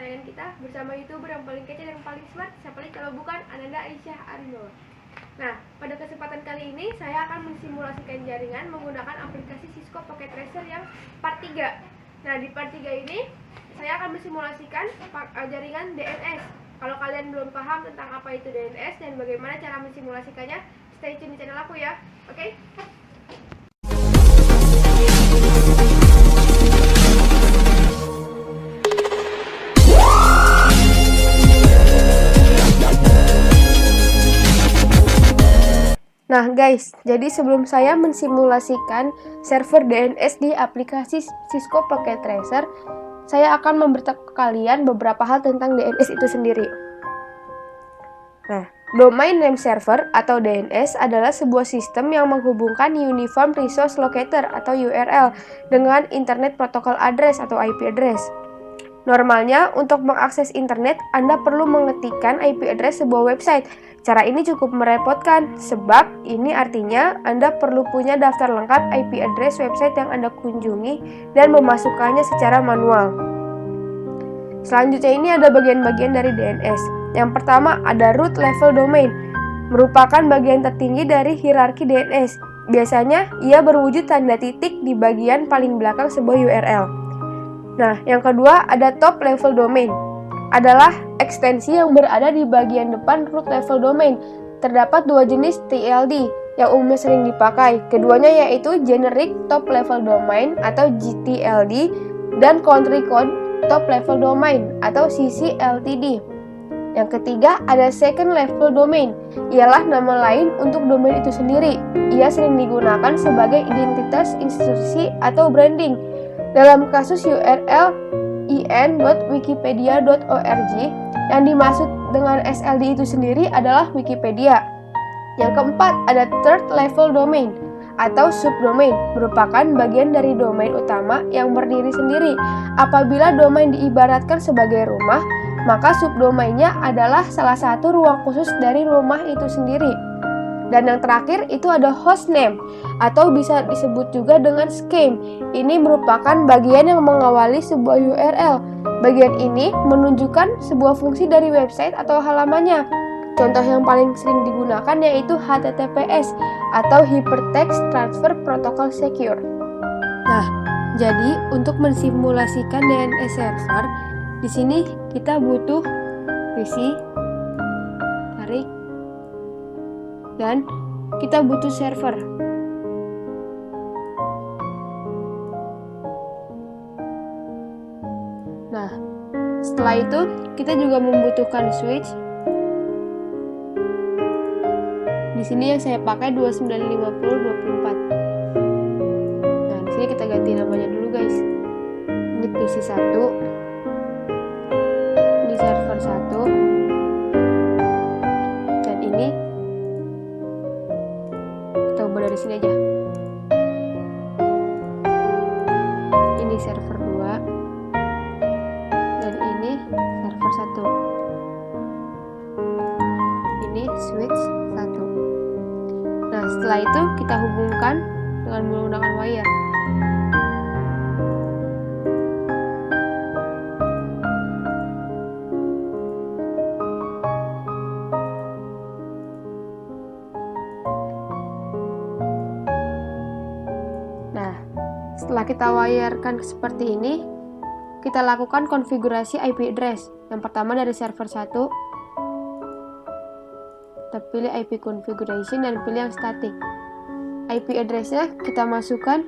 tayangan kita bersama YouTuber yang paling kece dan paling smart. Siapa lagi kalau bukan Ananda Aisyah Arno. Nah, pada kesempatan kali ini saya akan mensimulasikan jaringan menggunakan aplikasi Cisco Pocket Tracer yang part 3. Nah, di part 3 ini saya akan mensimulasikan jaringan DNS. Kalau kalian belum paham tentang apa itu DNS dan bagaimana cara mensimulasikannya, stay tune di channel aku ya. Oke? Nah guys, jadi sebelum saya mensimulasikan server DNS di aplikasi Cisco Pocket Tracer, saya akan memberitahu kalian beberapa hal tentang DNS itu sendiri. Nah, Domain Name Server atau DNS adalah sebuah sistem yang menghubungkan Uniform Resource Locator atau URL dengan Internet Protocol Address atau IP address. Normalnya, untuk mengakses internet, Anda perlu mengetikkan IP address sebuah website. Cara ini cukup merepotkan, sebab ini artinya Anda perlu punya daftar lengkap IP address website yang Anda kunjungi dan memasukkannya secara manual. Selanjutnya ini ada bagian-bagian dari DNS. Yang pertama ada root level domain, merupakan bagian tertinggi dari hierarki DNS. Biasanya, ia berwujud tanda titik di bagian paling belakang sebuah URL. Nah, yang kedua ada top level domain. Adalah ekstensi yang berada di bagian depan root level domain. Terdapat dua jenis TLD yang umumnya sering dipakai. Keduanya yaitu Generic Top Level Domain atau GTLD dan Country Code Top Level Domain atau CCLTD. Yang ketiga ada Second Level Domain. Ialah nama lain untuk domain itu sendiri. Ia sering digunakan sebagai identitas institusi atau branding. Dalam kasus URL in.wikipedia.org, yang dimaksud dengan SLD itu sendiri adalah Wikipedia. Yang keempat ada third level domain atau subdomain, merupakan bagian dari domain utama yang berdiri sendiri. Apabila domain diibaratkan sebagai rumah, maka subdomainnya adalah salah satu ruang khusus dari rumah itu sendiri. Dan yang terakhir itu ada hostname atau bisa disebut juga dengan scheme. Ini merupakan bagian yang mengawali sebuah URL. Bagian ini menunjukkan sebuah fungsi dari website atau halamannya. Contoh yang paling sering digunakan yaitu HTTPS atau Hypertext Transfer Protocol Secure. Nah, jadi untuk mensimulasikan DNS server, di sini kita butuh PC, tarik, dan kita butuh server. Nah, setelah itu kita juga membutuhkan switch. Di sini yang saya pakai 2950/24. Nah, di sini kita ganti namanya dulu guys. Ini PC 1. Ini server 1. Dan ini kita ubah dari sini aja. Ini server 2 dan ini server 1. Ini switch 1. Nah, setelah itu kita hubungkan dengan menggunakan wire. Setelah kita wirekan seperti ini, kita lakukan konfigurasi IP address. Yang pertama dari server 1, kita pilih IP configuration dan pilih yang static. IP address-nya kita masukkan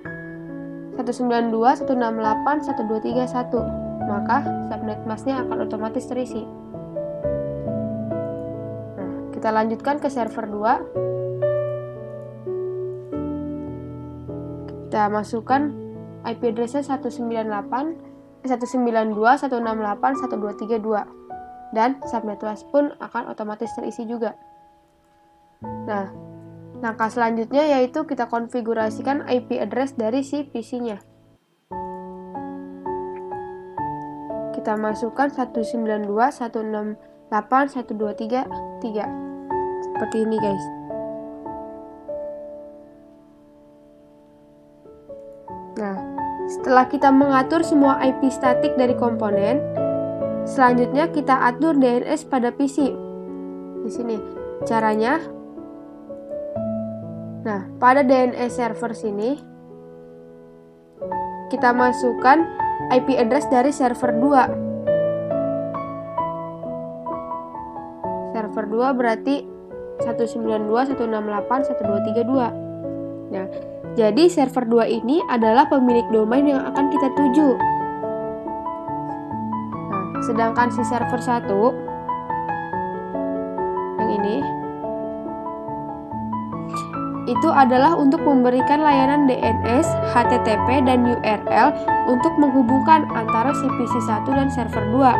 192.168.123.1, maka subnet mask-nya akan otomatis terisi. Nah, kita lanjutkan ke server 2. Kita masukkan IP address-nya 192.168.123.2 dan subnet mask pun akan otomatis terisi juga. Nah, langkah selanjutnya yaitu kita konfigurasikan IP address dari si PC-nya. Kita masukkan 192.168.123.3 seperti ini guys. Nah, setelah kita mengatur semua IP statik dari komponen, Selanjutnya kita atur DNS pada PC. Di sini caranya. Nah, pada DNS server sini kita masukkan IP address dari server 2. Server 2 berarti 192.168.1232. Nah, jadi server 2 ini adalah pemilik domain yang akan kita tuju. Nah, sedangkan si server 1 yang ini itu adalah untuk memberikan layanan DNS, HTTP, dan URL untuk menghubungkan antara si PC1 dan server 2.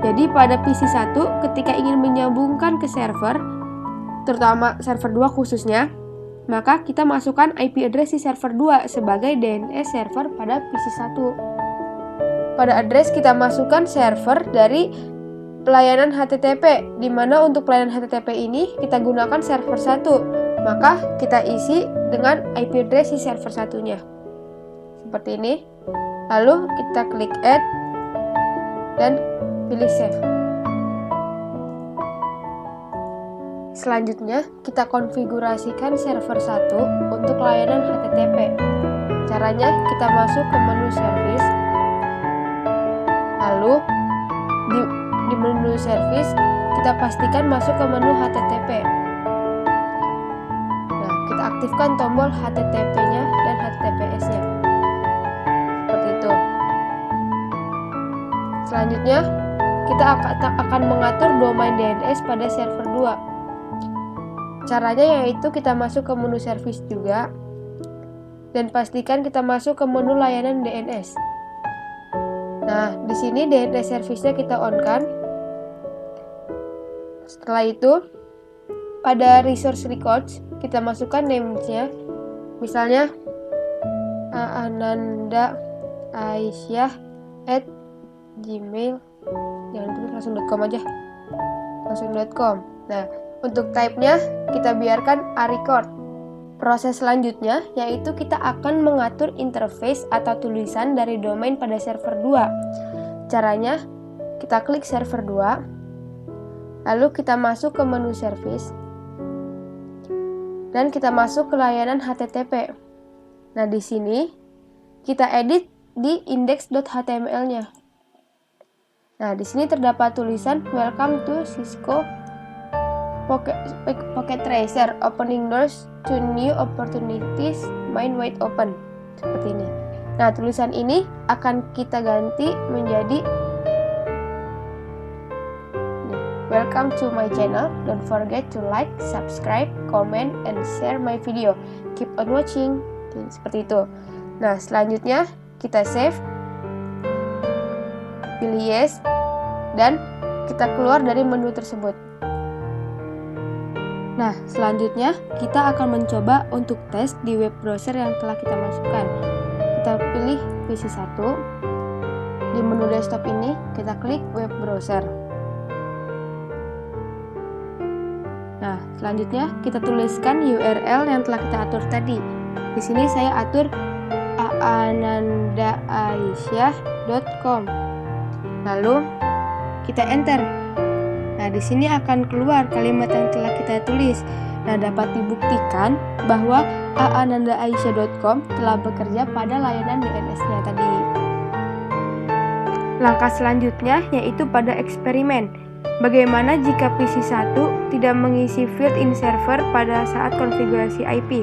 Jadi pada PC1 ketika ingin menyambungkan ke server, terutama server 2 khususnya, maka kita masukkan IP address di server 2 sebagai DNS server pada PC1. Pada address kita masukkan server dari pelayanan HTTP, di mana untuk pelayanan HTTP ini kita gunakan server 1. Maka kita isi dengan IP address di server satunya. Seperti ini. Lalu kita klik add dan pilih save. Selanjutnya, kita konfigurasikan server 1 untuk layanan HTTP. Caranya, kita masuk ke menu service. Lalu di menu service kita pastikan masuk ke menu HTTP. Nah, kita aktifkan tombol HTTP-nya dan HTTPS-nya. Seperti itu. Selanjutnya, kita akan mengatur domain DNS pada server 2. Caranya yaitu kita masuk ke menu service juga dan pastikan kita masuk ke menu layanan DNS. Nah, di sini DNS service-nya kita on-kan. Setelah itu, pada resource records kita masukkan name-nya. Misalnya Ananda Aisyah @gmail, jangan tulis langsung.com aja, langsung.com. Nah, untuk type-nya kita biarkan a-record. Proses selanjutnya yaitu kita akan mengatur interface atau tulisan dari domain pada server 2. Caranya, kita klik server 2, lalu kita masuk ke menu service, dan kita masuk ke layanan HTTP. Nah, di sini kita edit di index.html-nya. Nah, di sini terdapat tulisan Welcome to Cisco Pocket Tracer, opening doors to new opportunities, mind wide open. Seperti ini. Nah, tulisan ini akan kita ganti menjadi Welcome to my channel. Don't forget to like, subscribe, comment, and share my video. Keep on watching. Seperti itu. Nah, selanjutnya kita save, pilih yes, dan kita keluar dari menu tersebut. Nah, selanjutnya kita akan mencoba untuk tes di web browser yang telah kita masukkan. Kita pilih PC1. Di menu desktop ini kita klik web browser. Nah, selanjutnya kita tuliskan URL yang telah kita atur tadi. Di sini saya atur aanandaaisyah.com. Lalu kita enter. Nah, di sini akan keluar kalimat yang telah kita tulis. Nah, dapat dibuktikan bahwa aanandaaisyah.com telah bekerja pada layanan DNS-nya tadi. Langkah selanjutnya yaitu pada eksperimen. Bagaimana jika PC1 tidak mengisi field in server pada saat konfigurasi IP?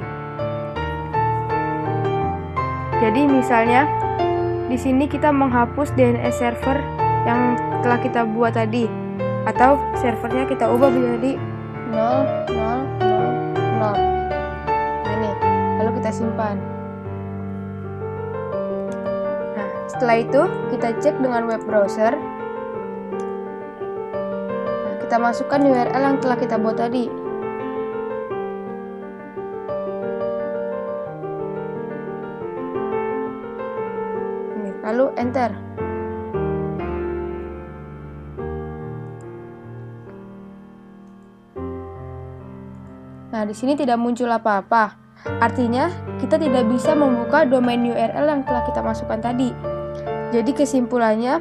Jadi misalnya di sini kita menghapus DNS server yang telah kita buat tadi, atau servernya kita ubah menjadi 0000. Ini, lalu kita simpan. Nah, setelah itu kita cek dengan web browser. Nah, kita masukkan URL yang telah kita buat tadi. Ini, lalu enter. Nah, di sini tidak muncul apa-apa. Artinya, kita tidak bisa membuka domain URL yang telah kita masukkan tadi. Jadi kesimpulannya,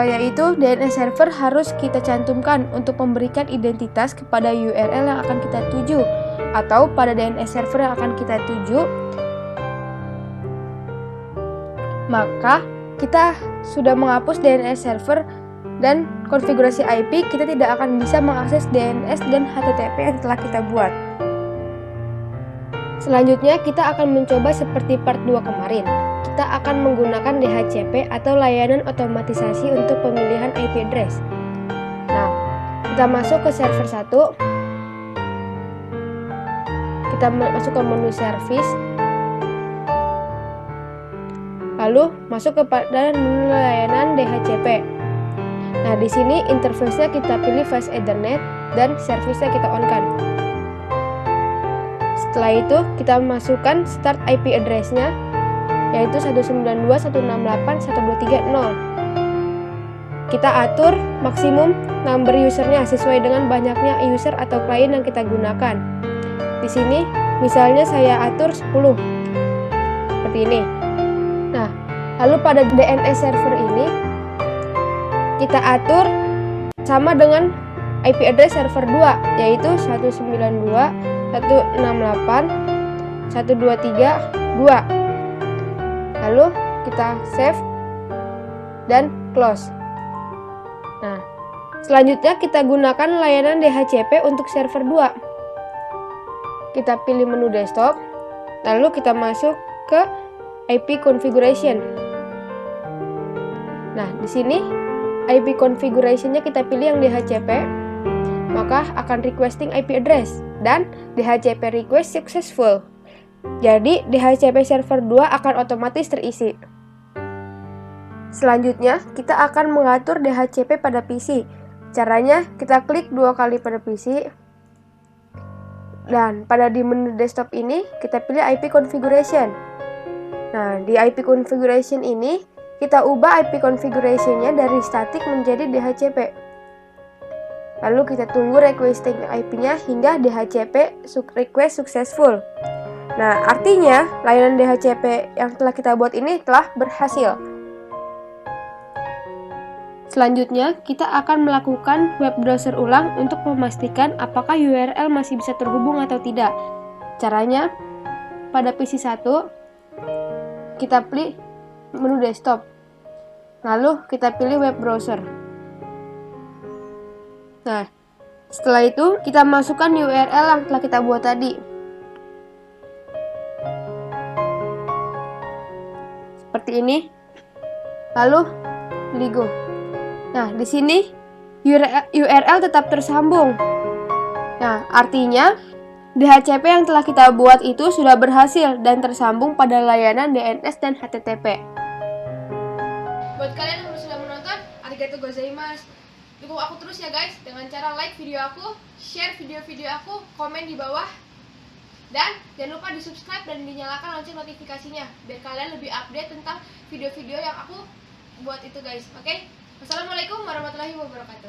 yaitu DNS server harus kita cantumkan untuk memberikan identitas kepada URL yang akan kita tuju atau pada DNS server yang akan kita tuju. Maka kita sudah menghapus DNS server dan konfigurasi IP, kita tidak akan bisa mengakses DNS dan HTTP yang telah kita buat. Selanjutnya kita akan mencoba seperti part 2 kemarin. Kita akan menggunakan DHCP atau layanan otomatisasi untuk pemilihan IP address. Nah, kita masuk ke server 1. Kita masuk ke menu service. Lalu masuk kepada menu layanan DHCP. Nah, di sini interface-nya kita pilih Fast Ethernet dan service-nya kita on-kan. Setelah itu, kita masukkan start IP address-nya, yaitu 192.168.123.0. Kita atur maksimum number user-nya sesuai dengan banyaknya user atau klien yang kita gunakan. Di sini, misalnya saya atur 10. Seperti ini. Nah, lalu pada DNS server ini, kita atur sama dengan IP address server 2, yaitu 192.168.123.2. Lalu kita save dan close. Nah, selanjutnya kita gunakan layanan DHCP untuk server 2. Kita pilih menu desktop, lalu kita masuk ke IP configuration. Nah, di sini IP configuration-nya kita pilih yang DHCP, maka akan requesting IP address dan DHCP request successful. Jadi DHCP server 2 akan otomatis terisi. Selanjutnya kita akan mengatur DHCP pada PC. Caranya kita klik 2 kali pada PC dan pada di menu desktop ini kita pilih IP configuration. Nah, di IP configuration ini kita ubah IP configuration-nya dari static menjadi DHCP. Lalu kita tunggu requesting IP-nya hingga DHCP request successful. Nah, artinya layanan DHCP yang telah kita buat ini telah berhasil. Selanjutnya, kita akan melakukan web browser ulang untuk memastikan apakah URL masih bisa terhubung atau tidak. Caranya, pada PC 1, kita pilih menu desktop. Lalu kita pilih web browser. Nah, setelah itu kita masukkan URL yang telah kita buat tadi. Seperti ini. Lalu pilih go. Nah, di sini URL tetap tersambung. Nah, artinya DHCP yang telah kita buat itu sudah berhasil dan tersambung pada layanan DNS dan HTTP. Buat kalian yang sudah menonton, arigatou gozaimasu. Dukung aku terus ya guys, dengan cara like video aku, share video-video aku, komen di bawah, dan jangan lupa di subscribe dan dinyalakan lonceng notifikasinya biar kalian lebih update tentang video-video yang aku buat itu guys. Oke? Wassalamualaikum warahmatullahi wabarakatuh.